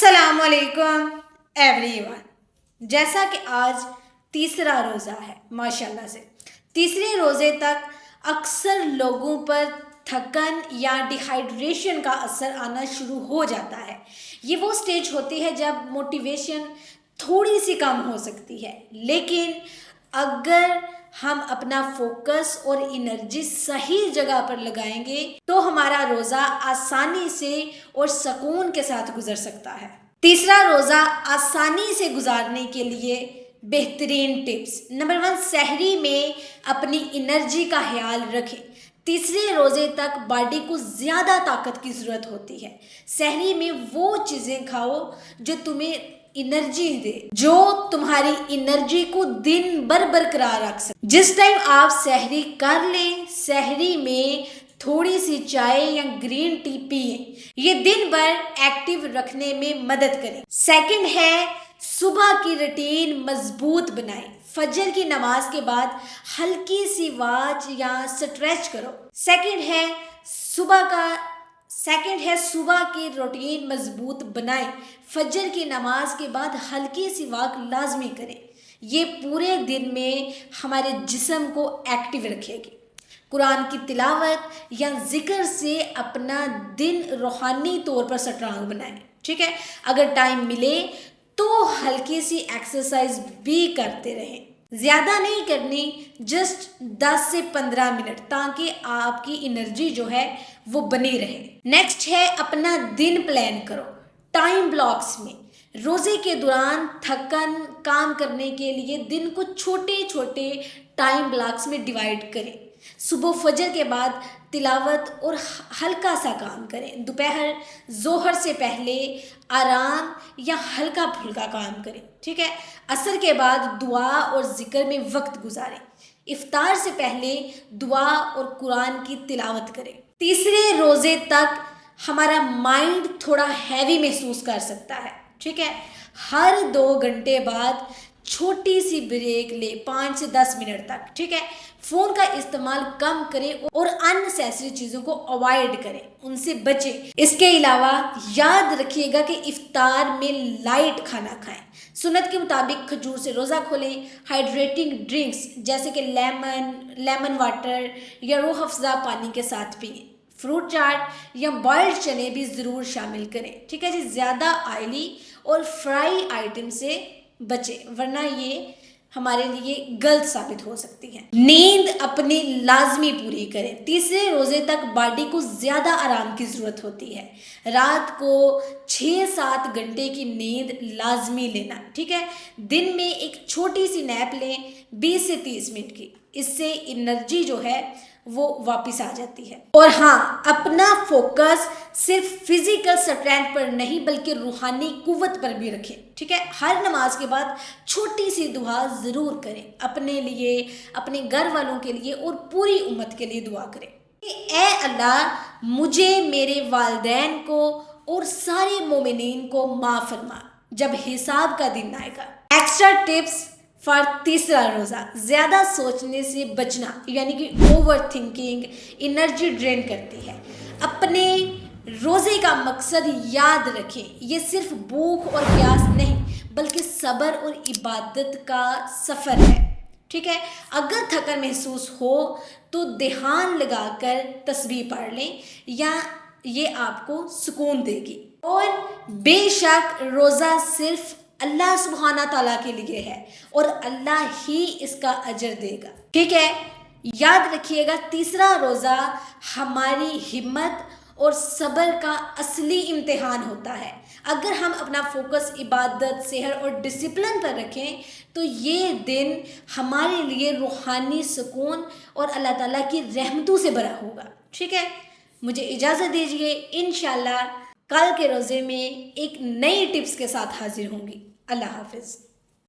السلام علیکم every one. جیسا کہ آج تیسرا روزہ ہے ماشاءاللہ سے، تیسرے روزے تک اکثر لوگوں پر تھکن یا ڈیہائیڈریشن کا اثر آنا شروع ہو جاتا ہے. یہ وہ سٹیج ہوتی ہے جب موٹیویشن تھوڑی سی کم ہو سکتی ہے، لیکن اگر ہم اپنا فوکس اور انرجی صحیح جگہ پر لگائیں گے تو ہمارا روزہ آسانی سے اور سکون کے ساتھ گزر سکتا ہے. تیسرا روزہ آسانی سے گزارنے کے لیے بہترین ٹپس. نمبر 1، سحری میں اپنی انرجی کا خیال رکھیں. تیسرے روزے تک باڈی کو زیادہ طاقت کی ضرورت ہوتی ہے. سحری میں وہ چیزیں کھاؤ جو تمہیں انرجی دے، جو تمہاری انرجی کو دن بھر برقرار رکھ سکے. جس ٹائم آپ سحری کر لیں، سحری میں تھوڑی سی چائے یا گرین ٹی پئیں. یہ دن بھر ایکٹیو رکھنے میں مدد کریں. سیکنڈ ہے صبح کی روٹین مضبوط بنائیں. فجر کی نماز کے بعد ہلکی سی واچ یا سٹریچ کرو. سیکنڈ ہے صبح کی روٹین مضبوط بنائیں. فجر کی نماز کے بعد ہلکی سی واک لازمی کریں. یہ پورے دن میں ہمارے جسم کو ایکٹیو رکھے گی. قرآن کی تلاوت یا ذکر سے اپنا دن روحانی طور پر سٹرانگ بنائیں. ٹھیک ہے، اگر ٹائم ملے تو ہلکی سی ایکسرسائز بھی کرتے رہیں. زیادہ نہیں کرنی، جسٹ 10 سے 15 منٹ، تاکہ آپ کی انرجی جو ہے وہ بنی رہے. نیکسٹ ہے اپنا دن پلان کرو ٹائم بلاکس میں. روزے کے دوران تھکن کام کرنے کے لیے دن کو چھوٹے چھوٹے ٹائم بلاکس میں ڈیوائڈ کریں. صبح فجر کے بعد تلاوت اور ہلکا سا کام کریں. دوپہر ظہر سے پہلے آرام یا ہلکا پھلکا کام کریں. ٹھیک ہے، عصر کے بعد دعا اور ذکر میں وقت گزاریں. افطار سے پہلے دعا اور قرآن کی تلاوت کریں. تیسرے روزے تک ہمارا مائنڈ تھوڑا ہیوی محسوس کر سکتا ہے. ٹھیک ہے، ہر 2 گھنٹے بعد چھوٹی سی بریک لے 5 سے 10 منٹ تک. ٹھیک ہے، فون کا استعمال کم کریں اور اننیسیسری چیزوں کو اوائڈ کریں، ان سے بچیں. اس کے علاوہ یاد رکھیے گا کہ افطار میں لائٹ کھانا کھائیں. سنت کے مطابق کھجور سے روزہ کھولیں. ہائیڈریٹنگ ڈرنکس جیسے کہ لیمن واٹر یا روح افزا پانی کے ساتھ پئیں. فروٹ چاٹ یا بوائلڈ چنے بھی ضرور شامل کریں. ٹھیک ہے جی، زیادہ آئلی اور فرائی آئٹم سے بچیں، ورنہ یہ ہمارے لیے غلط ثابت ہو سکتی ہیں. نیند اپنی لازمی پوری کریں. تیسرے روزے تک باڈی کو زیادہ آرام کی ضرورت ہوتی ہے. رات کو 6-7 گھنٹے کی نیند لازمی لینا. ٹھیک ہے، دن میں ایک چھوٹی سی نیپ لیں 20 سے 30 منٹ کی. اس سے انرجی جو ہے وہ واپس آ جاتی ہے. اور ہاں، اپنا فوکس صرف فزیکل اسٹرینتھ پر نہیں بلکہ روحانی قوت پر بھی رکھیں. ٹھیک ہے، ہر نماز کے بعد چھوٹی سی دعا ضرور کریں. اپنے لیے، اپنے گھر والوں کے لیے اور پوری امت کے لیے دعا کریں. اے اللہ، مجھے، میرے والدین کو اور سارے مومنین کو معاف فرما جب حساب کا دن آئے گا. ایکسٹرا ٹپس فار تیسرا روزہ: زیادہ سوچنے سے بچنا، یعنی کہ اوور تھنکنگ انرجی ڈرین کرتی ہے. اپنے روزے کا مقصد یاد رکھیں، یہ صرف بھوک اور پیاس نہیں بلکہ صبر اور عبادت کا سفر ہے. ٹھیک ہے، اگر تھکن محسوس ہو تو دھیان لگا کر تسبیح پڑھ لیں، یا یہ آپ کو سکون دے گی. اور بے شک روزہ صرف اللہ سبحانہ تعالیٰ کے لیے ہے اور اللہ ہی اس کا اجر دے گا. ٹھیک ہے، یاد رکھیے گا، تیسرا روزہ ہماری ہمت اور صبر کا اصلی امتحان ہوتا ہے. اگر ہم اپنا فوکس عبادت، صحت اور ڈسپلن پر رکھیں تو یہ دن ہمارے لیے روحانی سکون اور اللہ تعالیٰ کی رحمتوں سے بھرا ہوگا. ٹھیک ہے، مجھے اجازت دیجیے. انشاءاللہ کل کے روزے میں ایک نئی ٹپس کے ساتھ حاضر ہوں گی. اللہ حافظ.